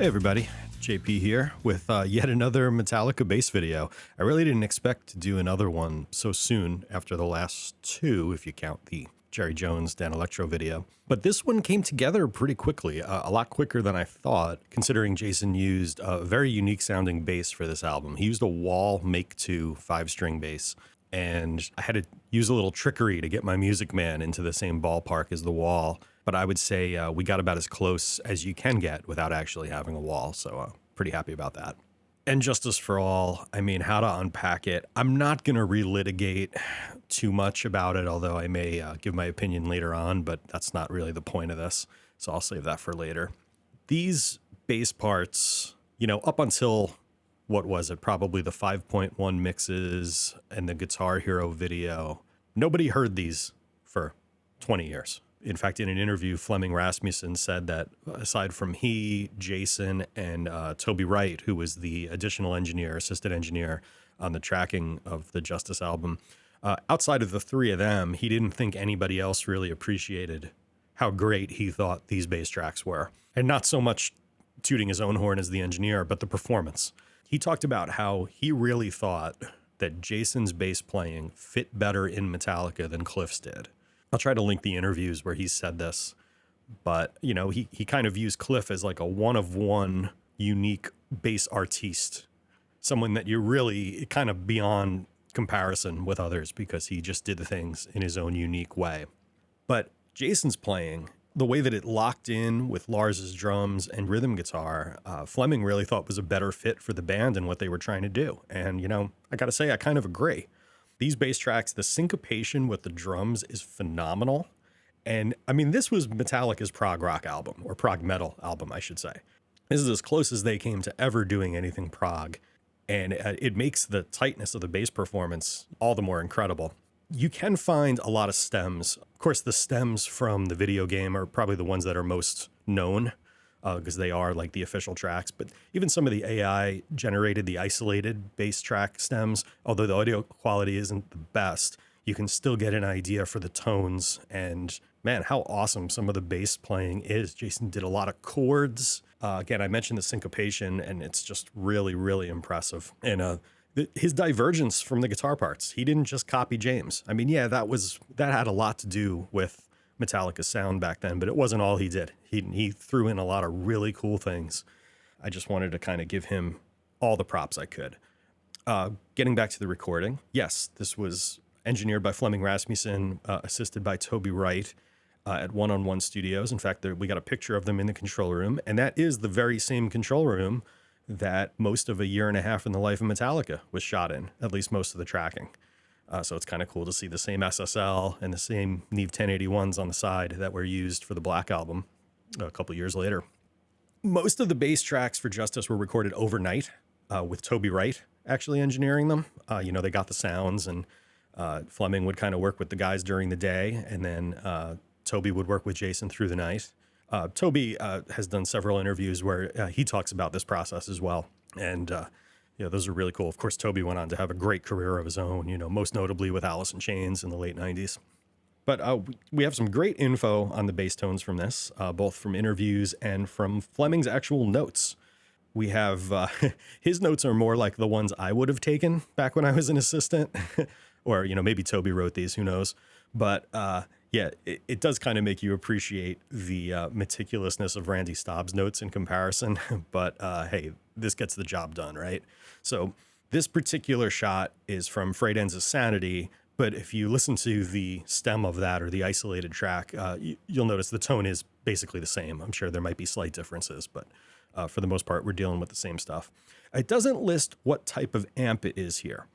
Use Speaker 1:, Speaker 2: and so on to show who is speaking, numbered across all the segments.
Speaker 1: Hey everybody, JP here with yet another Metallica bass video. I really didn't expect to do another one so soon after the last two, if you count the Jerry Jones Dan Electro video. But this one came together pretty quickly, a lot quicker than I thought, considering Jason used a very unique sounding bass for this album. He used a Wall Make 2 5-string bass, and I had to use a little trickery to get my Music Man into the same ballpark as the Wall. But I would say we got about as close as you can get without actually having a Wall, so pretty happy about that. And Justice for All, I mean, how to unpack it. I'm not going to relitigate too much about it, although I may give my opinion later on, but that's not really the point of this, so I'll save that for later. These bass parts, you know, up until, what was it, probably the 5.1 mixes and the Guitar Hero video, nobody heard these for 20 years. In fact, in an interview, Flemming Rasmussen said that aside from he, Jason, and Toby Wright, who was the additional engineer, assistant engineer on the tracking of the Justice album, outside of the three of them, he didn't think anybody else really appreciated how great he thought these bass tracks were. And not so much tooting his own horn as the engineer, but the performance. He talked about how he really thought that Jason's bass playing fit better in Metallica than Cliff's did. I'll try to link the interviews where he said this, but, you know, he kind of views Cliff as like a one-of-one unique bass artiste, someone that you're really kind of beyond comparison with others because he just did the things in his own unique way. But Jason's playing, the way that it locked in with Lars's drums and rhythm guitar, Flemming really thought was a better fit for the band and what they were trying to do. And, you know, I got to say, I kind of agree. These bass tracks, the syncopation with the drums is phenomenal. And I mean, this was Metallica's prog rock album, or prog metal album, I should say. This is as close as they came to ever doing anything prog. And it makes the tightness of the bass performance all the more incredible. You can find a lot of stems. Of course, the stems from the video game are probably the ones that are most known, because they are like the official tracks. But even some of the AI generated, the isolated bass track stems, although the audio quality isn't the best, you can still get an idea for the tones. And man, how awesome some of the bass playing is. Jason did a lot of chords. Again, I mentioned the syncopation, and it's just really, really impressive. And his divergence from the guitar parts, he didn't just copy James. I mean, yeah, that had a lot to do with Metallica's sound back then, but it wasn't all he did. He threw in a lot of really cool things. I just wanted to kind of give him all the props I could. Getting back to the recording, yes, this was engineered by Flemming Rasmussen, assisted by Toby Wright at One on One Studios. In fact, we got a picture of them in the control room, and that is the very same control room that most of A Year and a Half in the Life of Metallica was shot in, at least most of the tracking. So it's kind of cool to see the same SSL and the same Neve 1081s on the side that were used for the Black Album a couple years later. Most of the bass tracks for Justice were recorded overnight with Toby Wright actually engineering them. You know, they got the sounds, and Flemming would kind of work with the guys during the day, and then Toby would work with Jason through the night. Toby has done several interviews where he talks about this process as well. And yeah, those are really cool. Of course, Toby went on to have a great career of his own, you know, most notably with Alice in Chains in the late 90s. But we have some great info on the bass tones from this, both from interviews and from Flemming's actual notes. We have his notes are more like the ones I would have taken back when I was an assistant, or, you know, maybe Toby wrote these, who knows. But yeah, it does kind of make you appreciate the meticulousness of Randy Staub's notes in comparison. But hey, this gets the job done, right? So this particular shot is from Frayed Ends of Sanity, but if you listen to the stem of that or the isolated track, you'll notice the tone is basically the same. I'm sure there might be slight differences, but for the most part, we're dealing with the same stuff. It doesn't list what type of amp it is here.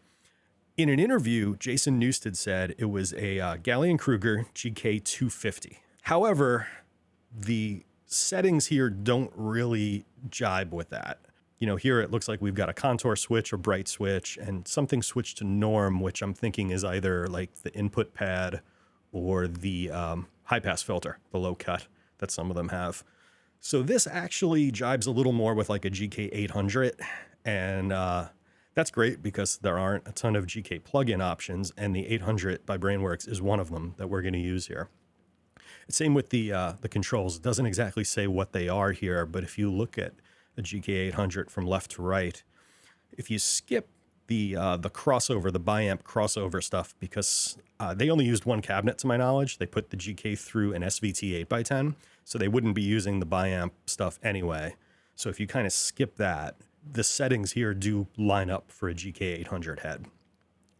Speaker 1: In an interview, Jason Newsted said it was a Gallien-Kruger GK250. However, the settings here don't really jibe with that. You know, here it looks like we've got a contour switch, a bright switch, and something switched to norm, which I'm thinking is either like the input pad or the high-pass filter, the low cut that some of them have. So this actually jibes a little more with like a GK800, and that's great because there aren't a ton of GK plugin options, and the 800 by Brainworks is one of them that we're going to use here. Same with the controls. It doesn't exactly say what they are here, but if you look at a GK800 from left to right. If you skip the crossover, the biamp crossover stuff, because they only used one cabinet to my knowledge. They put the GK through an SVT 8x10, so they wouldn't be using the biamp stuff anyway. So if you kind of skip that, the settings here do line up for a GK800 head.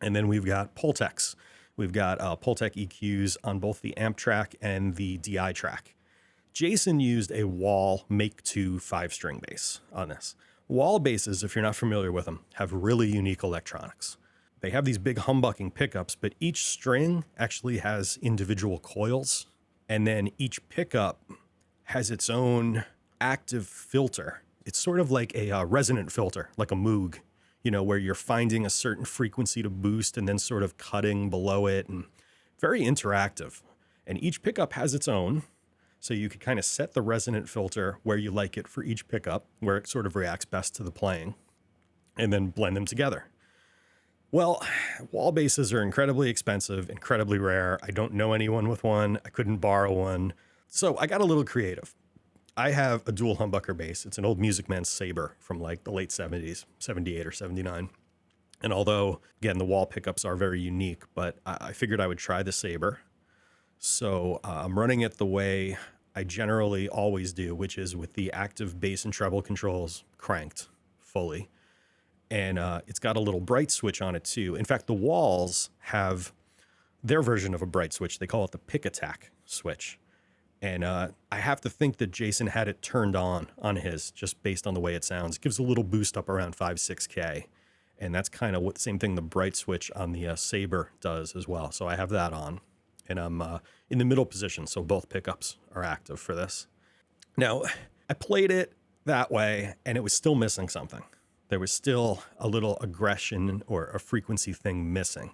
Speaker 1: And then we've got Pultecs. We've got Pultec EQs on both the amp track and the DI track. Jason used a Wall Make 2 5-string bass on this. Wall basses, if you're not familiar with them, have really unique electronics. They have these big humbucking pickups, but each string actually has individual coils, and then each pickup has its own active filter. It's sort of like a resonant filter, like a Moog, you know, where you're finding a certain frequency to boost and then sort of cutting below it, and very interactive. And each pickup has its own. So you could kind of set the resonant filter where you like it for each pickup, where it sort of reacts best to the playing, and then blend them together. Well, wall basses are incredibly expensive, incredibly rare. I don't know anyone with one. I couldn't borrow one. So I got a little creative. I have a dual humbucker bass. It's an old Music Man Sabre from like the late 70s, 78 or 79. And although, again, the wall pickups are very unique, but I figured I would try the Sabre. So I'm running it the way I generally always do, which is with the active bass and treble controls cranked fully. And it's got a little bright switch on it too. In fact, the walls have their version of a bright switch. They call it the pick attack switch. And I have to think that Jason had it turned on his, just based on the way it sounds. It gives a little boost up around 5-6K. And that's kind of what same thing the bright switch on the Sabre does as well. So I have that on. And I'm in the middle position, so both pickups are active for this. Now, I played it that way, and it was still missing something. There was still a little aggression or a frequency thing missing.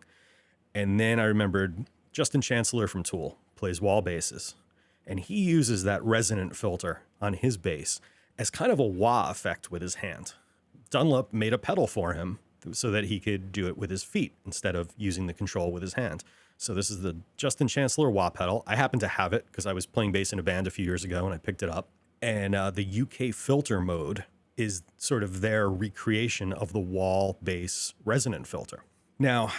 Speaker 1: And then I remembered Justin Chancellor from Tool plays wall basses, and he uses that resonant filter on his bass as kind of a wah effect with his hand. Dunlop made a pedal for him so that he could do it with his feet instead of using the control with his hand. So this is the Justin Chancellor wah pedal. I happen to have it because I was playing bass in a band a few years ago and I picked it up. And the UK filter mode is sort of their recreation of the wall bass resonant filter. Now,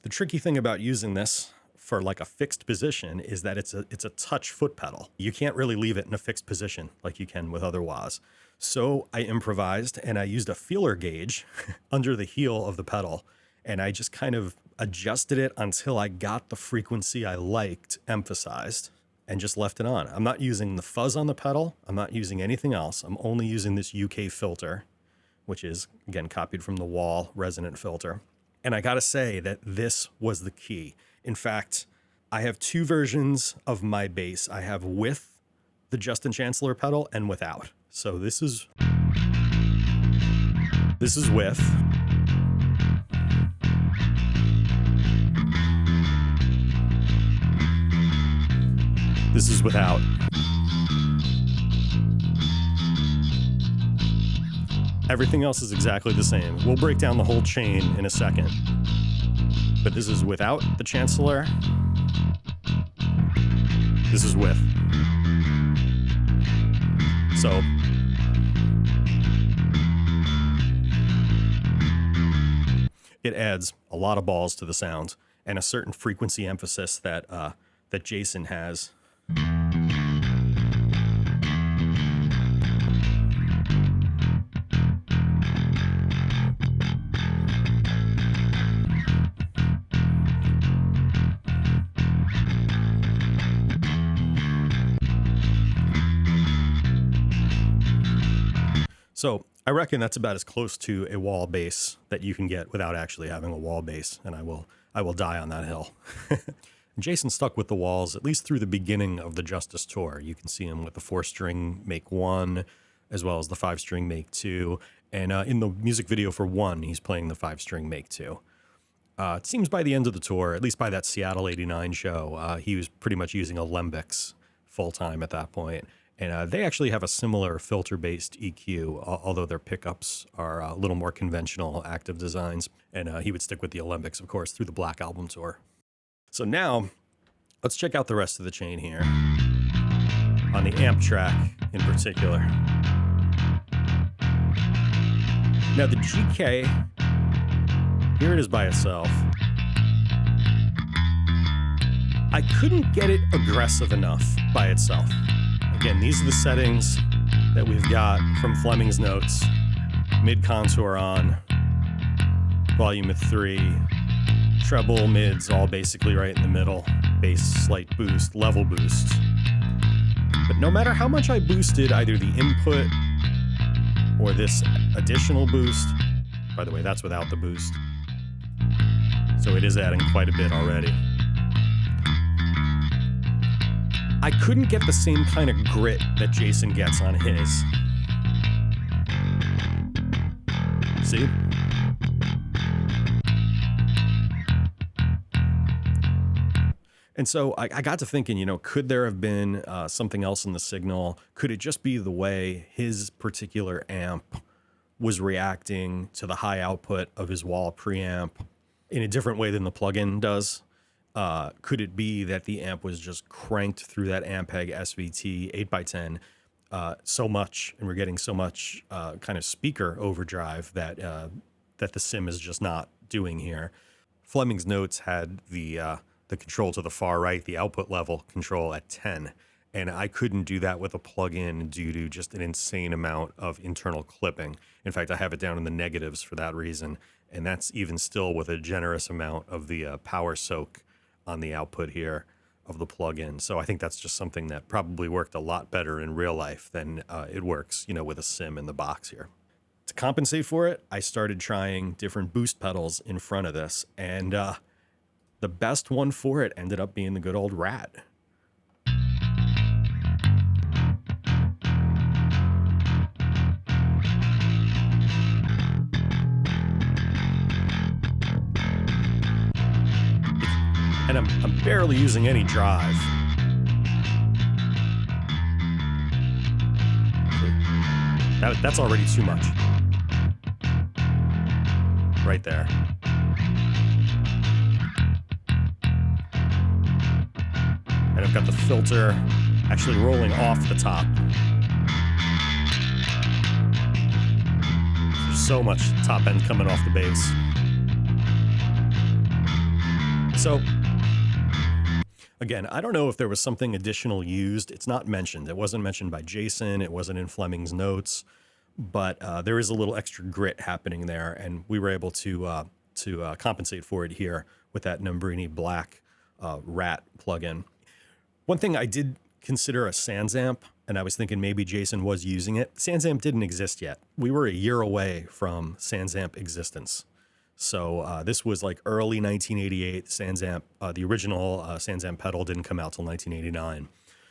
Speaker 1: the tricky thing about using this for like a fixed position is that it's a touch foot pedal. You can't really leave it in a fixed position like you can with other wahs. So I improvised and I used a feeler gauge under the heel of the pedal, and I just kind of adjusted it until I got the frequency I liked emphasized and just left it on. I'm not using the fuzz on the pedal. I'm not using anything else. I'm only using this UK filter, which is, again, copied from the wall resonant filter. And I got to say that this was the key. In fact, I have two versions of my bass. I have with the Justin Chancellor pedal and without. So this is with. This is without. Everything else is exactly the same. We'll break down the whole chain in a second. But this is without the Chancellor. This is with. So it adds a lot of balls to the sound and a certain frequency emphasis that that Jason has. So I reckon that's about as close to a wall bass that you can get without actually having a wall bass, and I will die on that hill. Jason stuck with the walls at least through the beginning of the Justice tour. You can see him with the 4-string Make 1, as well as the 5-string Make 2, and in the music video for 1, he's playing the 5-string Make 2. It seems by the end of the tour, at least by that Seattle '89 show, he was pretty much using Alembics full-time at that point. And they actually have a similar filter-based EQ, although their pickups are a little more conventional active designs. And he would stick with the Alembics, of course, through the Black Album tour. So now, let's check out the rest of the chain here, on the amp track in particular. Now the GK, here it is by itself. I couldn't get it aggressive enough by itself. Again, these are the settings that we've got from Fleming's notes. Mid contour on, volume at 3, treble, mids, all basically right in the middle, bass, slight boost, level boost. But no matter how much I boosted either the input or this additional boost, by the way, that's without the boost, so it is adding quite a bit already, I couldn't get the same kind of grit that Jason gets on his. See? And so I got to thinking, you know, could there have been something else in the signal? Could it just be the way his particular amp was reacting to the high output of his wall preamp in a different way than the plugin does? Could it be that the amp was just cranked through that Ampeg SVT 8x10 so much, and we're getting so much kind of speaker overdrive that that the sim is just not doing here? Fleming's notes had the control to the far right, the output level control at 10. And I couldn't do that with a plugin due to just an insane amount of internal clipping. In fact, I have it down in the negatives for that reason. And that's even still with a generous amount of the power soak on the output here of the plugin. So I think that's just something that probably worked a lot better in real life than it works, you know, with a sim in the box here. To compensate for it, I started trying different boost pedals in front of this, and the best one for it ended up being the good old Rat. And I'm barely using any drive. That's already too much. Right there. And I've got the filter actually rolling off the top. There's so much top end coming off the bass. So, again, I don't know if there was something additional used. It's not mentioned. It wasn't mentioned by Jason. It wasn't in Fleming's notes. But there is a little extra grit happening there, and we were able to compensate for it here with that Nombrini Black Rat plugin. One thing I did consider a Sans amp, and I was thinking maybe Jason was using it. Sans amp didn't exist yet. We were a year away from Sans amp existence. So this was like early 1988. Sans amp, the original Sans amp pedal didn't come out till 1989.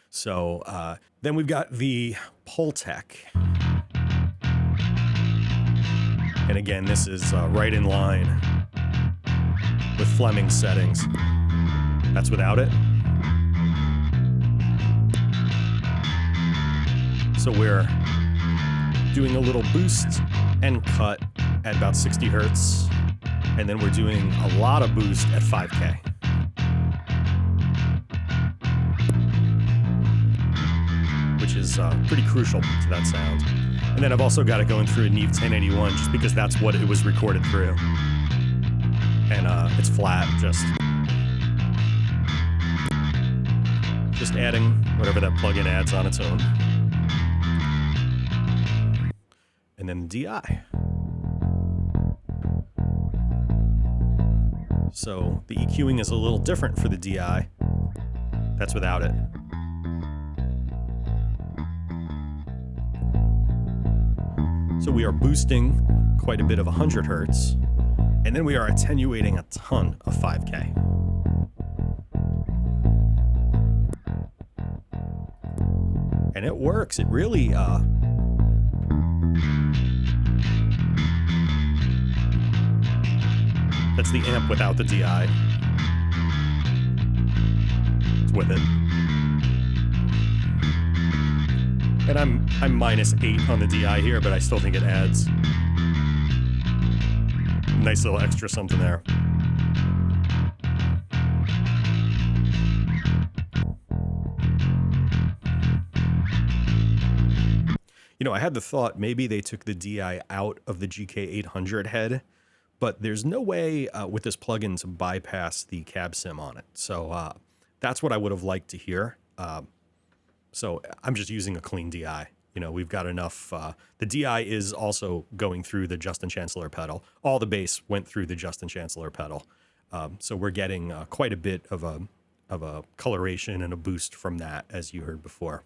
Speaker 1: So then we've got the Pultec. And again, this is right in line with Fleming's settings. That's without it. So we're doing a little boost and cut at about 60 hertz. And then we're doing a lot of boost at 5K. Which is pretty crucial to that sound. And then I've also got it going through a Neve 1081 just because that's what it was recorded through. And it's flat, just adding whatever that plugin adds on its own. And then DI. So the EQing is a little different for the DI. That's without it. So we are boosting quite a bit of 100 hertz, and then we are attenuating a ton of 5K. And it works. It really, that's the amp without the DI. It's with it. And I'm -8 on the DI here, but I still think it adds nice little extra something there. I had the thought maybe they took the DI out of the GK800 head, but there's no way with this plugin to bypass the cab sim on it. So that's what I would have liked to hear. So I'm just using a clean DI. We've got enough. The DI is also going through the Justin Chancellor pedal. All the bass went through the Justin Chancellor pedal. So we're getting quite a bit of a coloration and a boost from that, as you heard before.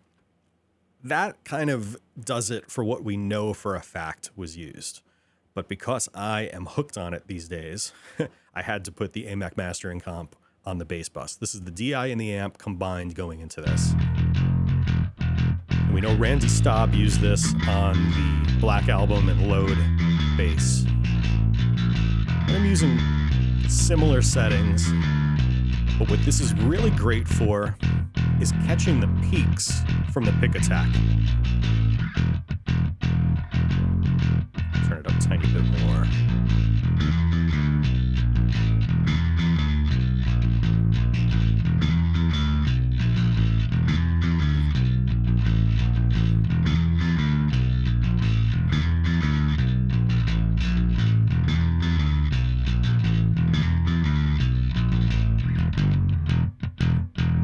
Speaker 1: That kind of does it for what we know for a fact was used. But because I am hooked on it these days, I had to put the AMAC mastering comp on the bass bus. This is the DI and the amp combined going into this. And we know Randy Staub used this on the Black Album and Load bass. And I'm using similar settings, but what this is really great for is catching the peaks from the pick attack. Turn it up a tiny bit more.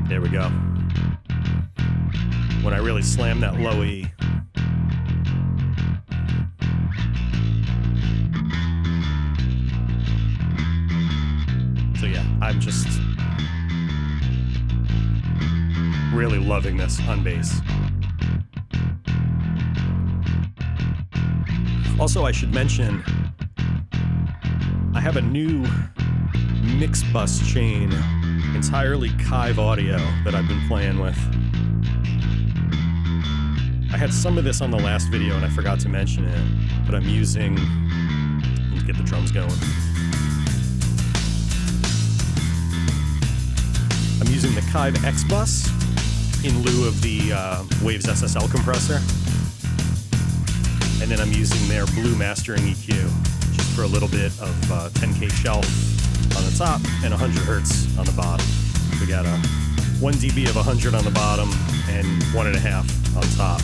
Speaker 1: There we go. When I really slam that low E. So yeah, I'm just really loving this on bass. Also, I should mention, I have a new mix bus chain, entirely Kive audio that I've been playing with. I had some of this on the last video and I forgot to mention it, but I'm using, let's get the drums going. I'm using the Kive X bus in lieu of the Waves SSL compressor. And then I'm using their Blue Mastering EQ just for a little bit of 10K shelf on the top and 100 hertz on the bottom. We got a 1 dB of 100 on the bottom and 1.5 on top.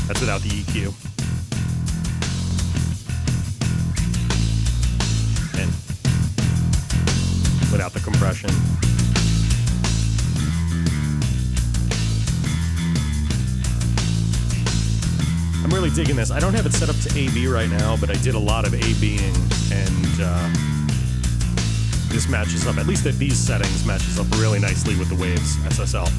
Speaker 1: That's without the EQ. And without the compression. I'm really digging this. I don't have it set up to AB right now, but I did a lot of ABing, and this matches up, at least at these settings, matches up really nicely with the Waves SSL.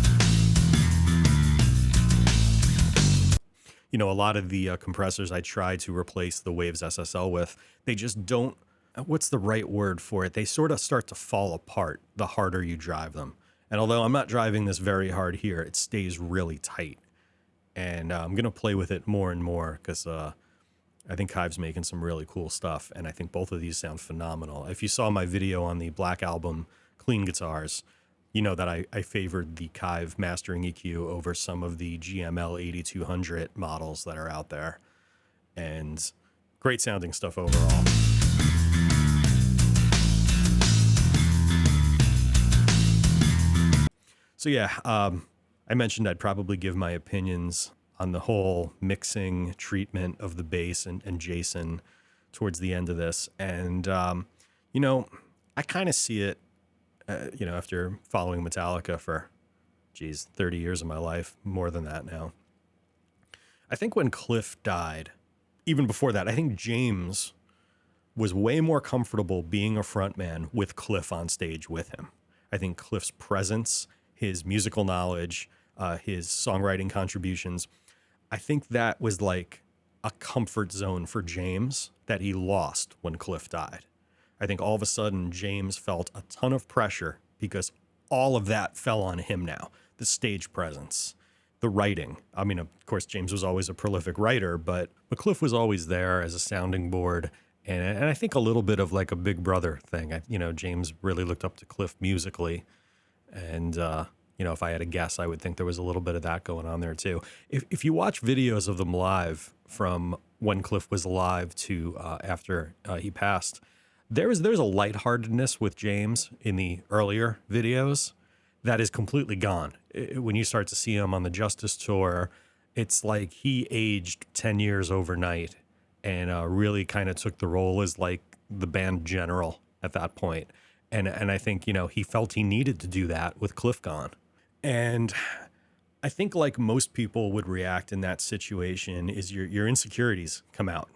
Speaker 1: A lot of the compressors I try to replace the Waves SSL with, they just don't, what's the right word for it? They sort of start to fall apart the harder you drive them. And although I'm not driving this very hard here, it stays really tight. And I'm going to play with it more and more because I think Kive's making some really cool stuff. And I think both of these sound phenomenal. If you saw my video on the Black Album clean guitars, you know that I favored the Kive mastering EQ over some of the GML 8200 models that are out there. And great sounding stuff overall. So yeah, I mentioned I'd probably give my opinions on the whole mixing treatment of the bass and Jason towards the end of this. And, I kind of see it, after following Metallica for, 30 years of my life, more than that now. I think when Cliff died, even before that, I think James was way more comfortable being a frontman with Cliff on stage with him. I think Cliff's presence, his musical knowledge, his songwriting contributions, I think that was like a comfort zone for James that he lost when Cliff died. I think all of a sudden James felt a ton of pressure because all of that fell on him now. The stage presence, the writing. I mean, of course, James was always a prolific writer, but Cliff was always there as a sounding board. And I think a little bit of like a big brother thing. James really looked up to Cliff musically. And, if I had to guess, I would think there was a little bit of that going on there too. If you watch videos of them live from when Cliff was alive to after he passed, there's a lightheartedness with James in the earlier videos that is completely gone. When you start to see him on the Justice Tour It's like he aged 10 years overnight and really kind of took the role as like the band general at that point. And I think, you know, he felt he needed to do that with Cliff gone. And I think like most people would react in that situation is your insecurities come out.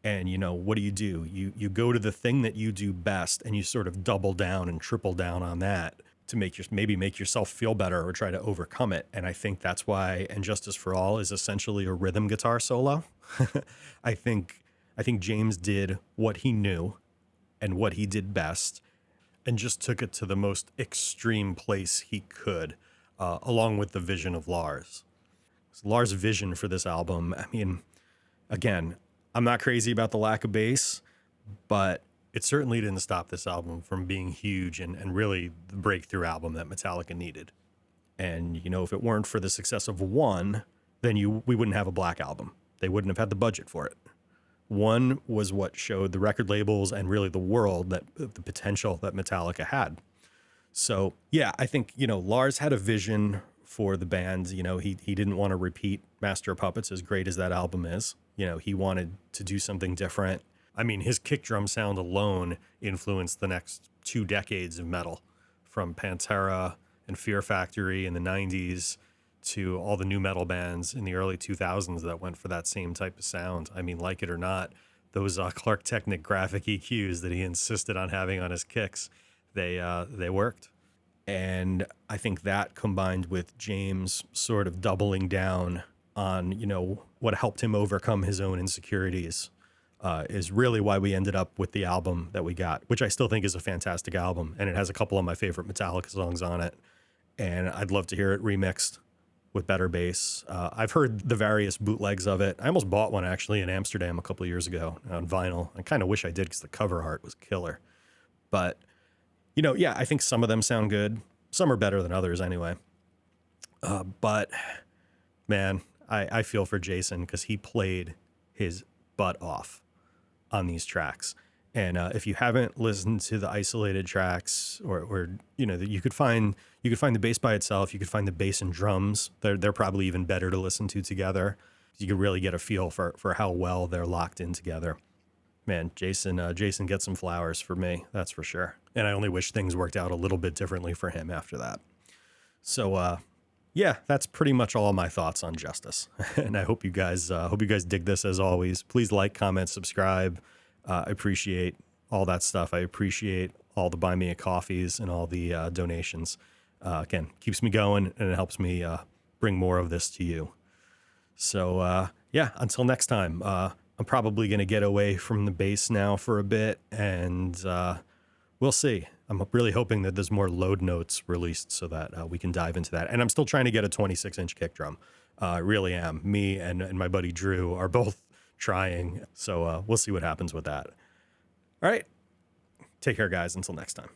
Speaker 1: And, you know, what do? You go to the thing that you do best and you sort of double down and triple down on that to maybe make yourself feel better or try to overcome it. And I think that's why And Justice for All is essentially a rhythm guitar solo. I think James did what he knew and what he did best and just took it to the most extreme place he could, along with the vision of Lars. So Lars' vision for this album, I mean, again, I'm not crazy about the lack of bass, but it certainly didn't stop this album from being huge and really the breakthrough album that Metallica needed. And, you know, if it weren't for the success of One, then we wouldn't have a Black Album. They wouldn't have had the budget for it. One was what showed the record labels and really the world that the potential that Metallica had. So, yeah, I think, you know, Lars had a vision for the band. You know, he didn't want to repeat Master of Puppets, as great as that album is. You know, he wanted to do something different. I mean, his kick drum sound alone influenced the next 2 decades of metal, from Pantera and Fear Factory in the 90s to all the new metal bands in the early 2000s that went for that same type of sound. I mean, like it or not, those Clark Technic graphic EQs that he insisted on having on his kicks, they worked. And I think that combined with James sort of doubling down on, you know, what helped him overcome his own insecurities is really why we ended up with the album that we got, which I still think is a fantastic album. And it has a couple of my favorite Metallica songs on it. And I'd love to hear it remixed with better bass. I've heard the various bootlegs of it. I almost bought one actually in Amsterdam a couple of years ago on vinyl. I kind of wish I did because the cover art was killer. But, you know, yeah, I think some of them sound good. Some are better than others anyway. But, man, I feel for Jason because he played his butt off on these tracks. And if you haven't listened to the isolated tracks, or you know, you could find the bass by itself. You could find the bass and drums. They're probably even better to listen to together. You could really get a feel for how well they're locked in together. Man, Jason gets some flowers for me, that's for sure. And I only wish things worked out a little bit differently for him after that. So yeah, that's pretty much all my thoughts on Justice. And I hope you guys dig this as always. Please like, comment, subscribe. I appreciate all that stuff. I appreciate all the buy me a coffees and all the donations. Again, keeps me going and it helps me bring more of this to you. So yeah, until next time, I'm probably going to get away from the bass now for a bit, and we'll see. I'm really hoping that there's more load notes released so that we can dive into that. And I'm still trying to get a 26-inch kick drum. I really am. Me and my buddy Drew are both trying. So we'll see what happens with that. All right. Take care, guys. Until next time.